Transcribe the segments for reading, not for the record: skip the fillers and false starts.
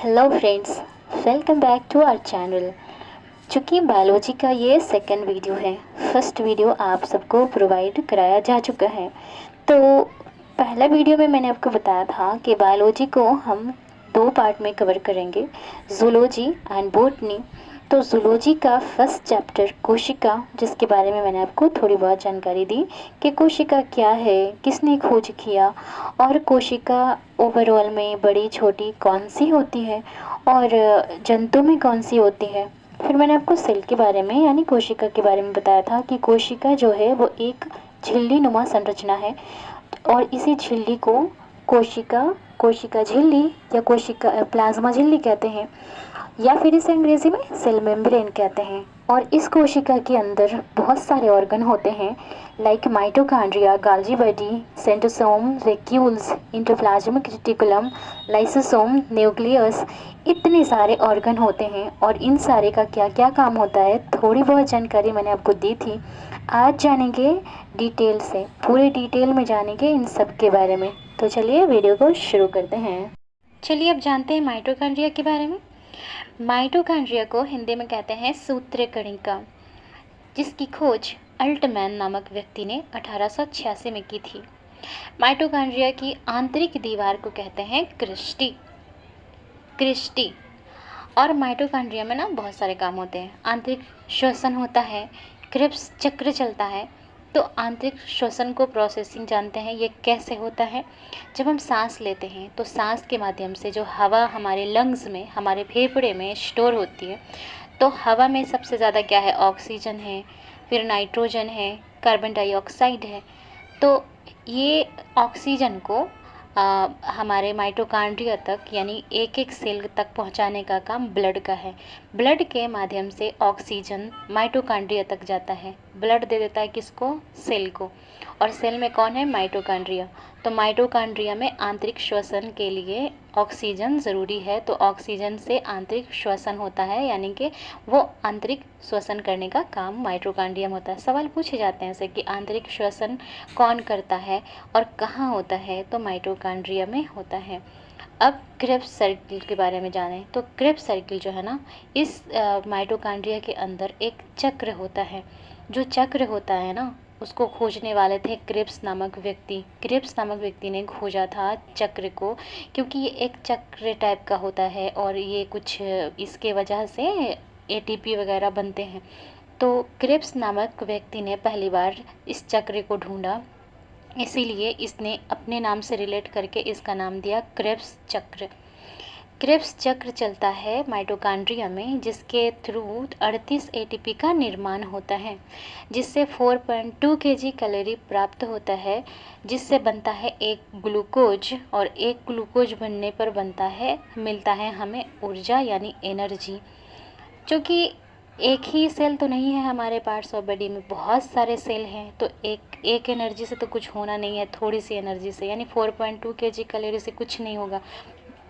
Hello friends, welcome back to our channel. चूँकि biology का ये सेकंड वीडियो है, फर्स्ट वीडियो आप सबको प्रोवाइड कराया जा चुका है। तो पहला वीडियो में मैंने आपको बताया था कि बायोलॉजी को हम दो पार्ट में कवर करेंगे, जूलॉजी एंड बॉटनी। तो जूलॉजी का फर्स्ट चैप्टर कोशिका, जिसके बारे में मैंने आपको थोड़ी बहुत जानकारी दी कि कोशिका क्या है, किसने खोज किया और कोशिका ओवरऑल में बड़ी छोटी कौन सी होती है और जंतु में कौन सी होती है। फिर मैंने आपको सेल के बारे में यानी कोशिका के बारे में बताया था कि कोशिका जो है वो एक झिल्ली नुमा संरचना है और इसी झिल्ली को कोशिका कोशिका झिल्ली या कोशिका प्लाज्मा झिल्ली कहते हैं, या फिर इसे अंग्रेजी में सेल मेम्ब्रेन कहते हैं। और इस कोशिका के अंदर बहुत सारे ऑर्गन होते हैं, like mitochondria, Golgi body, centrosome, vacuoles, interplasmic reticulum, lysosome, nucleus. इतने सारे ऑर्गन होते हैं और इन सारे का क्या क्या काम होता है, थोड़ी बहुत जानकारी मैंने आपको दी थी। आज जानेंगे डिटेल से, पूरे डिटेल में जानेंगे इन सब के बारे में। तो चलिए वीडियो को शुरू करते हैं। चलिए अब जानते हैं माइटोकॉन्ड्रिया के बारे में। माइटोकॉन्ड्रिया को हिंदी में कहते हैं सूत्रकणिका, जिसकी खोज अल्टमैन नामक व्यक्ति ने 1886 में की थी। माइटोकॉन्ड्रिया की आंतरिक दीवार को कहते हैं क्रिस्टी। और माइटोकॉन्ड्रिया में ना बहुत सारे काम होते हैं। आंतरिक श्वसन होता है, क्रिब्स चक्र चलता है। तो आंतरिक श्वसन को प्रोसेसिंग जानते हैं, ये कैसे होता है। जब हम सांस लेते हैं तो सांस के माध्यम से जो हवा हमारे लंग्स में, हमारे फेफड़े में स्टोर होती है, तो हवा में सबसे ज़्यादा क्या है, ऑक्सीजन है, फिर नाइट्रोजन है, कार्बन डाइऑक्साइड है। तो ये ऑक्सीजन को हमारे माइटोकॉन्ड्रिया तक यानी एक एक सेल तक पहुंचाने का काम ब्लड का है। ब्लड के माध्यम से ऑक्सीजन माइटोकॉन्ड्रिया तक जाता है। ब्लड दे देता है किसको, सेल को। और सेल में कौन है, माइटोकॉन्ड्रिया। तो माइटोकॉन्ड्रिया में आंतरिक श्वसन के लिए ऑक्सीजन ज़रूरी है, तो ऑक्सीजन से आंतरिक श्वसन होता है, यानी कि वो आंतरिक श्वसन करने का काम माइटोकॉन्ड्रिया में होता है। सवाल पूछे जाते हैं जैसे कि आंतरिक श्वसन कौन करता है और कहाँ होता है, तो माइटोकॉन्ड्रिया में होता है। अब क्रेब्स सर्किल के बारे में जानें। तो क्रेब्स सर्किल जो है ना, इस माइटोकॉन्ड्रिया के अंदर एक चक्र होता है। जो चक्र होता है ना, उसको खोजने वाले थे क्रेब्स नामक व्यक्ति। क्रेब्स नामक व्यक्ति ने खोजा था चक्र को, क्योंकि ये एक चक्र टाइप का होता है और ये कुछ इसके वजह से एटीपी वगैरह बनते हैं। तो क्रेब्स नामक व्यक्ति ने पहली बार इस चक्र को ढूंढा, इसीलिए इसने अपने नाम से रिलेट करके इसका नाम दिया क्रेब्स चक्र। क्रेब्स चक्र चलता है माइटोकॉन्ड्रिया में, जिसके थ्रू 38 एटीपी का निर्माण होता है, जिससे 4.2 केजी कैलोरी प्राप्त होता है, जिससे बनता है एक ग्लूकोज। और एक ग्लूकोज बनने पर मिलता है हमें ऊर्जा यानी एनर्जी। क्योंकि एक ही सेल तो नहीं है हमारे पार्ट्स ऑफ बॉडी में, बहुत सारे सेल हैं, तो एक एनर्जी से तो कुछ होना नहीं है, थोड़ी सी एनर्जी से यानी 4.2 केजी कैलोरी से कुछ नहीं होगा।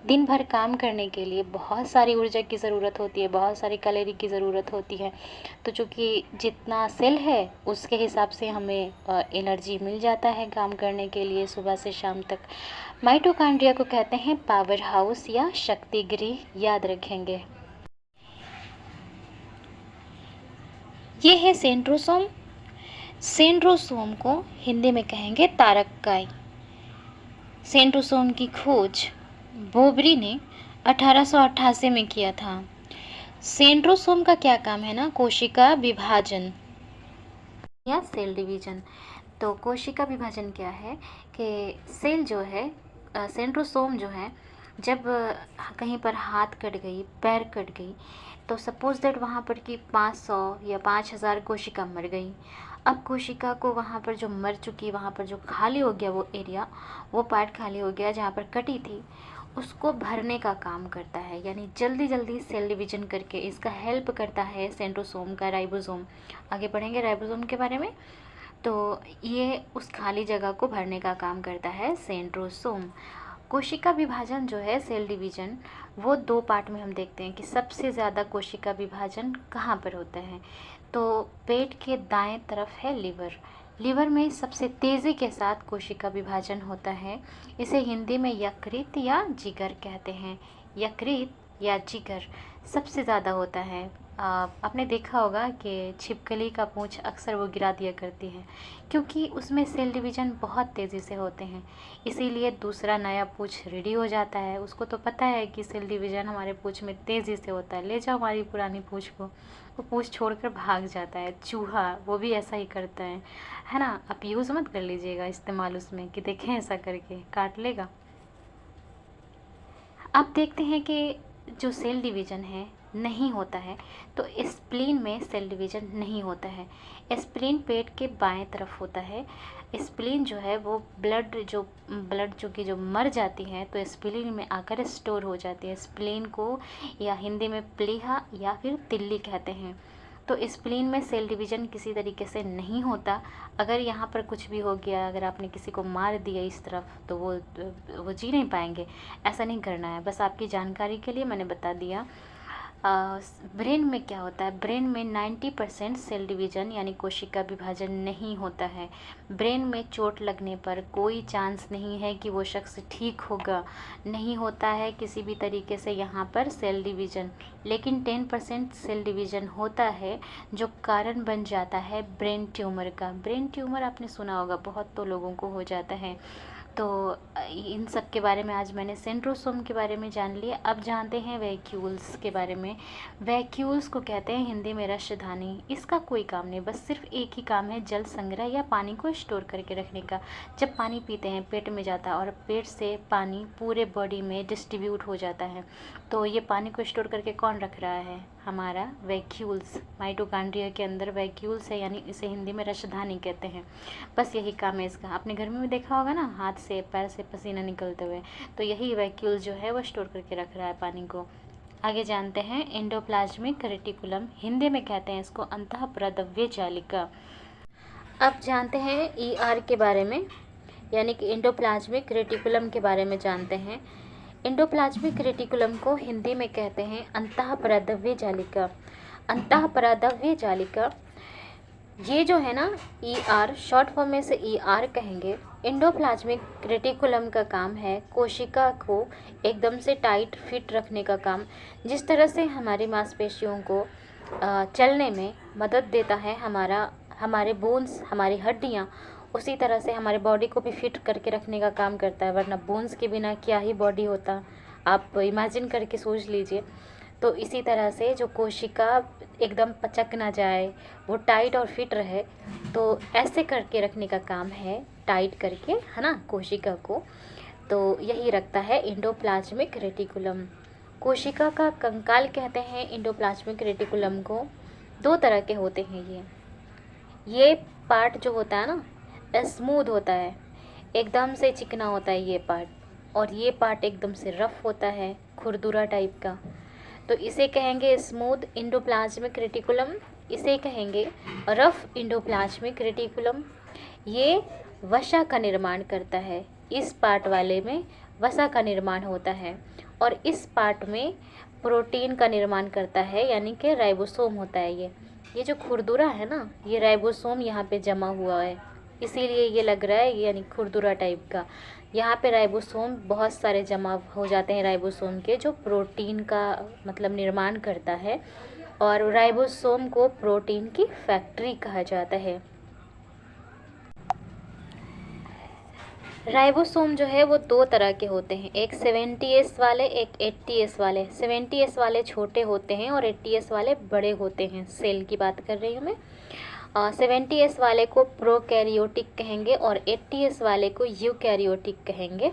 दिन भर काम करने के लिए बहुत सारी ऊर्जा की ज़रूरत होती है, बहुत सारी कैलोरी की ज़रूरत होती है। तो चूँकि जितना सेल है उसके हिसाब से हमें एनर्जी मिल जाता है काम करने के लिए सुबह से शाम तक। माइटोकॉन्ड्रिया को कहते हैं पावर हाउस या शक्ति गृह, याद रखेंगे। ये है सेंट्रोसोम। सेंट्रोसोम को हिंदी में कहेंगे तारककाई। सेंट्रोसोम की खोज बोबरी ने 1888 में किया था। सेंट्रोसोम का क्या काम है ना, कोशिका विभाजन या सेल डिवीजन। तो कोशिका विभाजन क्या है कि सेल जो है, सेंट्रोसोम जो है, जब कहीं पर हाथ कट गई, पैर कट गई, तो सपोज दैट वहाँ पर कि 500 या 5000 कोशिका मर गई। अब कोशिका को वहाँ पर जो मर चुकी, वहाँ पर जो खाली हो गया वो एरिया, वो पार्ट खाली हो गया जहाँ पर कटी थी, उसको भरने का काम करता है, यानी जल्दी जल्दी सेल डिवीजन करके इसका हेल्प करता है सेंट्रोसोम का राइबोसोम। आगे पढ़ेंगे राइबोसोम के बारे में। तो ये उस खाली जगह को भरने का काम करता है सेंट्रोसोम। कोशिका विभाजन जो है, सेल डिवीजन, वो दो पार्ट में हम देखते हैं कि सबसे ज़्यादा कोशिका विभाजन कहाँ पर होता है। तो पेट के दाएं तरफ है लिवर। लिवर में सबसे तेज़ी के साथ कोशिका विभाजन होता है। इसे हिंदी में यकृत या जिगर कहते हैं। यकृत या जिगर सबसे ज़्यादा होता है। आपने देखा होगा कि छिपकली का पूँछ अक्सर वो गिरा दिया करती है, क्योंकि उसमें सेल डिवीज़न बहुत तेज़ी से होते हैं। इसीलिए दूसरा नया पूँछ रेडी हो जाता है। उसको तो पता है कि सेल डिवीज़न हमारे पूँछ में तेज़ी से होता है, ले जाओ हमारी पुरानी पूँछ को। वो पूँछ छोड़कर भाग जाता है। चूहा वो भी ऐसा ही करता है ना। आप यूज़ मत कर लीजिएगा इस्तेमाल उसमें कि देखें ऐसा करके काट लेगा। अब देखते हैं कि जो सेल डिवीज़न है नहीं होता है, तो स्प्लीन में सेल डिवीज़न नहीं होता है। स्प्लीन पेट के बाएं तरफ होता है। स्प्लीन जो है वो ब्लड जो कि जो मर जाती है तो स्प्लीन में आकर स्टोर हो जाती है। स्प्लीन को या हिंदी में प्लीहा या फिर तिल्ली कहते हैं। तो स्प्लीन में सेल डिवीज़न किसी तरीके से नहीं होता। अगर यहाँ पर कुछ भी हो गया, अगर आपने किसी को मार दिया इस तरफ, तो वो जी नहीं पाएंगे। ऐसा नहीं करना है, बस आपकी जानकारी के लिए मैंने बता दिया। ब्रेन में क्या होता है? ब्रेन में 90% सेल डिवीज़न यानी कोशिका विभाजन नहीं होता है। ब्रेन में चोट लगने पर कोई चांस नहीं है कि वो शख्स ठीक होगा, नहीं होता है किसी भी तरीके से यहाँ पर सेल डिवीज़न। लेकिन 10% सेल डिवीज़न होता है, जो कारण बन जाता है ब्रेन ट्यूमर का। ब्रेन ट्यूमर आपने सुना होगा, बहुत तो लोगों को हो जाता है। तो इन सब के बारे में आज मैंने सेंट्रोसोम के बारे में जान लिया। अब जानते हैं वैक्यूल्स के बारे में। वैक्यूल्स को कहते हैं हिंदी में रसधानी। इसका कोई काम नहीं, बस सिर्फ एक ही काम है, जल संग्रह या पानी को स्टोर करके रखने का। जब पानी पीते हैं पेट में जाता है और पेट से पानी पूरे बॉडी में डिस्ट्रीब्यूट हो जाता है। तो ये पानी को स्टोर करके कौन रख रहा है? हमारा वैक्यूल्स। माइटोकॉन्ड्रिया के अंदर वैक्यूल्स है, यानी इसे हिंदी में रसधानी कहते हैं। बस यही काम है इसका। आपने घर में भी देखा होगा ना, हाथ से पैर से पसीना निकलते हुए, तो यही वैक्यूल जो है वो स्टोर करके रख रहा है पानी को। आगे जानते हैं एंडोप्लाज्मिक रेटिकुलम, हिंदी में कहते हैं इसको अंतःप्रदव्य जालिका। अब जानते हैं ईआर के बारे में, यानी कि एंडोप्लाज्मिक रेटिकुलम के बारे में जानते हैं। एंडोप्लाज्मिक रेटिकुलम को हिंदी में कहते हैं अंतःप्रदव्य जालिका। अंतःप्रदव्य जालिका ये जो है ना, ईआर शॉर्ट फॉर्म में से ईआर कहेंगे। एंडोप्लाज्मिक रेटिकुलम का काम है कोशिका को एकदम से टाइट फिट रखने का काम। जिस तरह से हमारी मांसपेशियों को चलने में मदद देता है हमारे बोन्स, हमारी हड्डियाँ, उसी तरह से हमारे बॉडी को भी फिट करके रखने का काम करता है। वरना बोन्स के बिना क्या ही बॉडी होता, आप इमेजिन करके सोच लीजिए। तो इसी तरह से जो कोशिका एकदम पचक ना जाए, वो टाइट और फिट रहे, तो ऐसे करके रखने का काम है, टाइट करके, है ना, कोशिका को। तो यही रखता है एंडोप्लाज्मिक रेटिकुलम। कोशिका का कंकाल कहते हैं एंडोप्लाज्मिक रेटिकुलम को। दो तरह के होते हैं ये पार्ट जो होता है ना, स्मूथ होता है, एकदम से चिकना होता है ये पार्ट, और ये पार्ट एकदम से रफ होता है, खुरदुरा टाइप का। तो इसे कहेंगे स्मूथ एंडोप्लाज्मिक रेटिकुलम, इसे कहेंगे रफ एंडोप्लाज्मिक रेटिकुलम। ये वसा का निर्माण करता है। इस पार्ट वाले में वसा का निर्माण होता है, और इस पार्ट में प्रोटीन का निर्माण करता है, यानी कि राइबोसोम होता है। ये जो खुरदुरा है ना, ये राइबोसोम यहाँ पे जमा हुआ है, इसीलिए ये लग रहा है यानी खुरदुरा टाइप का। यहाँ पे राइबोसोम बहुत सारे जमा हो जाते हैं, राइबोसोम के, जो प्रोटीन का मतलब निर्माण करता है। और राइबोसोम को प्रोटीन की फैक्ट्री कहा जाता है। राइबोसोम जो है वो दो तरह के होते हैं, एक 70S वाले, एक 80S वाले। 70S वाले छोटे होते हैं और 80S वाले बड़े होते हैं। सेल की बात कर रही हूँ मैं। 70S वाले को प्रोकैरियोटिक कहेंगे और 80S वाले को यूकैरियोटिक कहेंगे।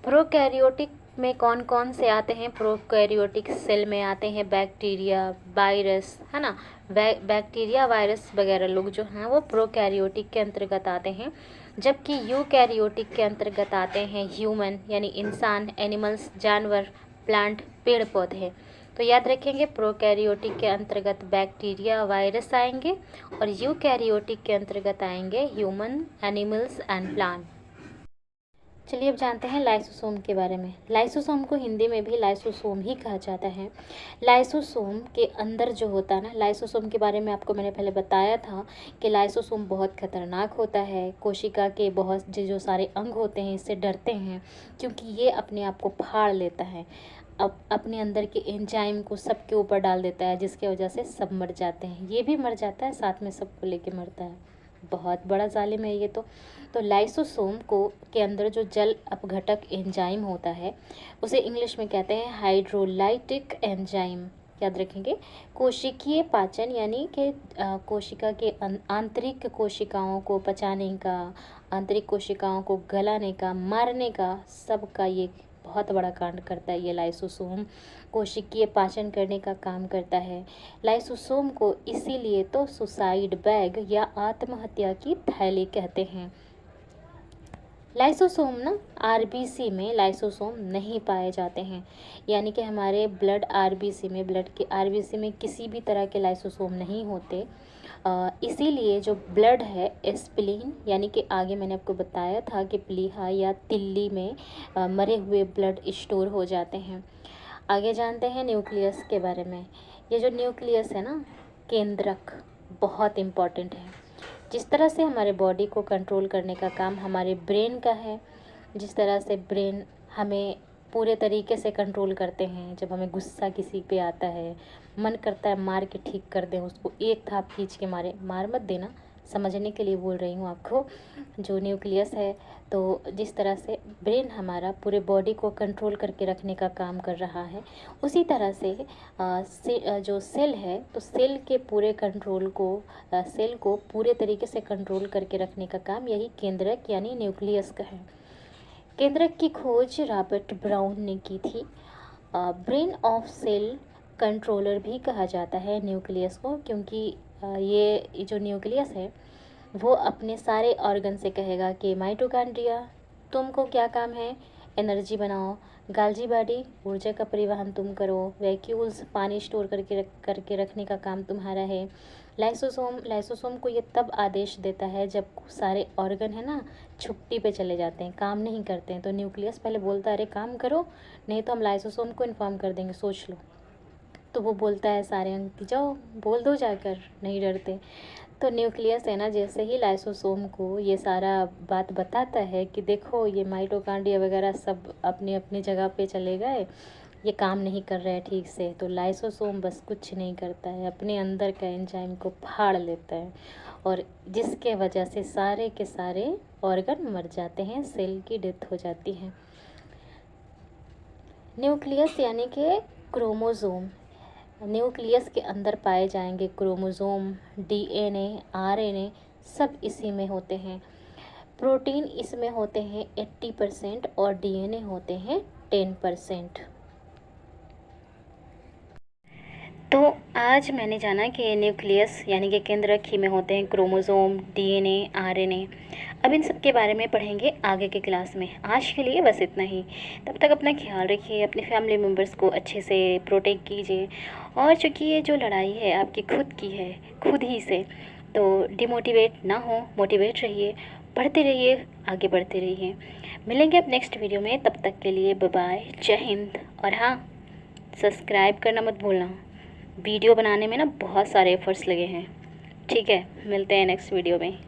प्रोकैरियोटिक में कौन कौन से आते हैं? प्रोकैरियोटिक सेल में आते हैं बैक्टीरिया, वायरस, है ना। बैक्टीरिया, वायरस वगैरह लोग जो हैं वो प्रोकैरियोटिक के अंतर्गत आते हैं, जबकि यूकैरियोटिक के अंतर्गत आते हैं ह्यूमन यानी इंसान, एनिमल्स जानवर, प्लांट पेड़ पौधे। तो याद रखेंगे, प्रोकैरियोटिक के अंतर्गत बैक्टीरिया, वायरस आएंगे, और यूकैरियोटिक के अंतर्गत आएंगे ह्यूमन, एनिमल्स एंड प्लांट। चलिए अब जानते हैं लाइसोसोम के बारे में। लाइसोसोम को हिंदी में भी लाइसोसोम ही कहा जाता है। लाइसोसोम के अंदर जो होता है ना, लाइसोसोम के बारे में आपको मैंने पहले बताया था कि लाइसोसोम बहुत खतरनाक होता है। कोशिका के बहुत जो सारे अंग होते हैं इससे डरते हैं, क्योंकि ये अपने आप को फाड़ लेता है। अब अपने अंदर के एंजाइम को सबके ऊपर डाल देता है, जिसके वजह से सब मर जाते हैं। ये भी मर जाता है, साथ में सबको लेके मरता है। बहुत बड़ा जालिम है ये तो लाइसोसोम को के अंदर जो जल अपघटक एंजाइम होता है उसे इंग्लिश में कहते हैं हाइड्रोलाइटिक एंजाइम। याद रखेंगे। कोशिकीय पाचन यानी कि कोशिका के आंतरिक कोशिकाओं को पचाने का, आंतरिक कोशिकाओं को गलाने का, मारने का, सबका ये बहुत बड़ा कांड करता है। ये लाइसोसोम कोशिकीय पाचन करने का काम करता है। लाइसोसोम को इसीलिए तो सुसाइड बैग या आत्महत्या की थैली कहते हैं। लाइसोसोम ना आरबीसी में लाइसोसोम नहीं पाए जाते हैं, यानी कि हमारे ब्लड आरबीसी में, ब्लड के आरबीसी में किसी भी तरह के लाइसोसोम नहीं होते। इसीलिए जो ब्लड है स्प्लीन, यानी कि आगे मैंने आपको बताया था कि प्लीहा या तिल्ली में मरे हुए ब्लड स्टोर हो जाते हैं। आगे जानते हैं न्यूक्लियस के बारे में। ये जो न्यूक्लियस है ना, केंद्रक, बहुत इम्पॉर्टेंट है। जिस तरह से हमारे बॉडी को कंट्रोल करने का काम हमारे ब्रेन का है, जिस तरह से ब्रेन हमें पूरे तरीके से कंट्रोल करते हैं। जब हमें गुस्सा किसी पे आता है, मन करता है मार के ठीक कर दें उसको, एक थाप खींच के मार मत देना, समझने के लिए बोल रही हूँ आपको। जो न्यूक्लियस है, तो जिस तरह से ब्रेन हमारा पूरे बॉडी को कंट्रोल करके रखने का काम कर रहा है, उसी तरह से जो सेल है, तो सेल के पूरे कंट्रोल को, सेल को पूरे तरीके से कंट्रोल करके रखने का काम यही केंद्रक यानी न्यूक्लियस का है। केंद्रक की खोज रॉबर्ट ब्राउन ने की थी। ब्रेन ऑफ सेल कंट्रोलर भी कहा जाता है न्यूक्लियस को, क्योंकि ये जो न्यूक्लियस है वो अपने सारे ऑर्गन से कहेगा कि माइटोकॉन्ड्रिया तुमको क्या काम है, एनर्जी बनाओ, गाल्जी बॉडी ऊर्जा का परिवहन तुम करो, वैक्यूल्स पानी स्टोर करके रखने का काम तुम्हारा है। लाइसोसोम को ये तब आदेश देता है जब सारे ऑर्गन है ना छुट्टी पे चले जाते हैं, काम नहीं करते हैं, तो न्यूक्लियस पहले बोलता है अरे काम करो, नहीं तो हम लाइसोसोम को इन्फॉर्म कर देंगे, सोच लो। तो वो बोलता है सारे अंग कि जाओ बोल दो जाकर, नहीं डरते। तो न्यूक्लियस है ना, जैसे ही लाइसोसोम को ये सारा बात बताता है कि देखो ये माइटोकॉन्ड्रिया वगैरह सब अपनी अपनी जगह पे चले गए, ये काम नहीं कर रहे हैं ठीक से, तो लाइसोसोम बस कुछ नहीं करता है, अपने अंदर का एंजाइम को फाड़ लेता है, और जिसके वजह से सारे के सारे ऑर्गन मर जाते हैं, सेल की डेथ हो जाती है। न्यूक्लियस यानी कि क्रोमोसोम, न्यूक्लियस के अंदर पाए जाएंगे क्रोमोसोम, डीएनए, आरएनए सब इसी में होते हैं। प्रोटीन इसमें होते हैं 80% और डीएनए होते हैं 10%। तो आज मैंने जाना कि न्यूक्लियस यानी कि केंद्रक ही में होते हैं क्रोमोसोम, डीएनए, आरएनए। अब इन सब के बारे में पढ़ेंगे आगे के क्लास में। आज के लिए बस इतना ही। तब तक अपना ख्याल रखिए, अपने फैमिली मेम्बर्स को अच्छे से प्रोटेक्ट कीजिए, और चूँकि ये जो लड़ाई है आपकी खुद की है, खुद ही से, तो डिमोटिवेट ना हो, मोटिवेट रहिए, पढ़ते रहिए, आगे बढ़ते रहिए। मिलेंगे अब नेक्स्ट वीडियो में, तब तक के लिए बाय बाय, जय हिंद। और हाँ, सब्सक्राइब करना मत भूलना, वीडियो बनाने में ना बहुत सारे एफर्ट्स लगे हैं। ठीक है, मिलते हैं नेक्स्ट वीडियो में।